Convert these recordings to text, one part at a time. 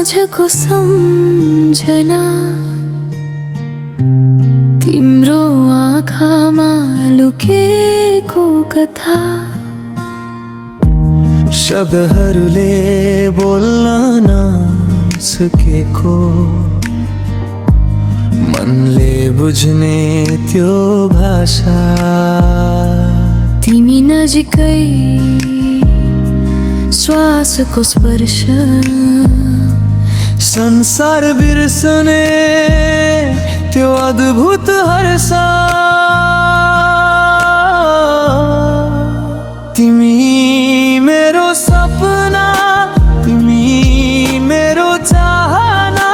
तुझको सम्झना तिम्रो आँखामा लुकेको कथा शब्दहरूले बोल्न नसकेको मनले बुझ्ने त्यो भाषा तिमी नजिकै श्वासको स्पर्श संसार बिर्सने त्यो अद्भुत हर्ष तिमी मेरो सपना तिमी मेरो चाहना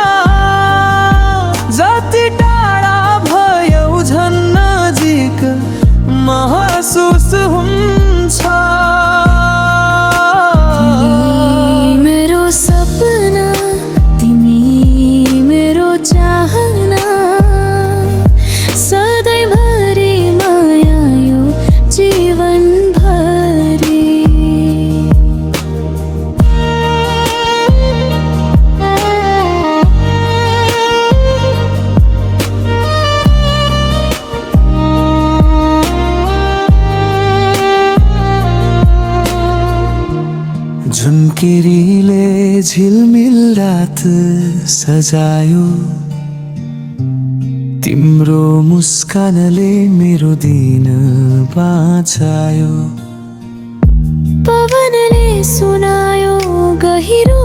जति टाढा भयौ झन् नजिक महसुस हुन्छ मेरो सपना तिमी मेरो चाहना सधैँभरि माया यो जीवनभरि झुन्किरीले झिलमिल रात सजायो तिम्रो मुस्कानले मेरो दिन बाँचायो पवनले सुनायो गहिरो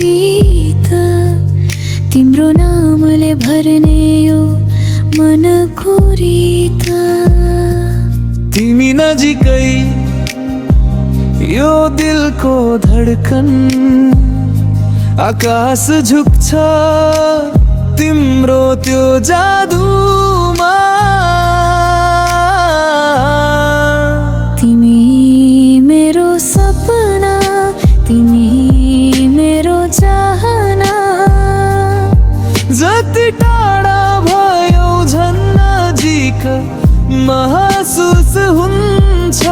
गीत तिम्रो नामले भर्ने यो मनको रीत तिमी नजिकै यो दिलको धडकन आकाश झुक्छ तिम्रो त्यो जादुमा तिमी मेरो सपना तिमी मेरो चाहना जति टाढा भयो झन् नजिक महसुस हुन्छ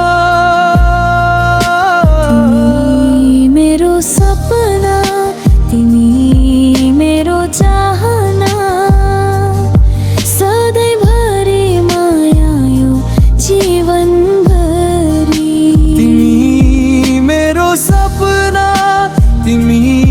मेरो सपना तिमी मेरो चाहना सधैँभरि माया यो जीवनभरि तिमी मेरो सपना तिमी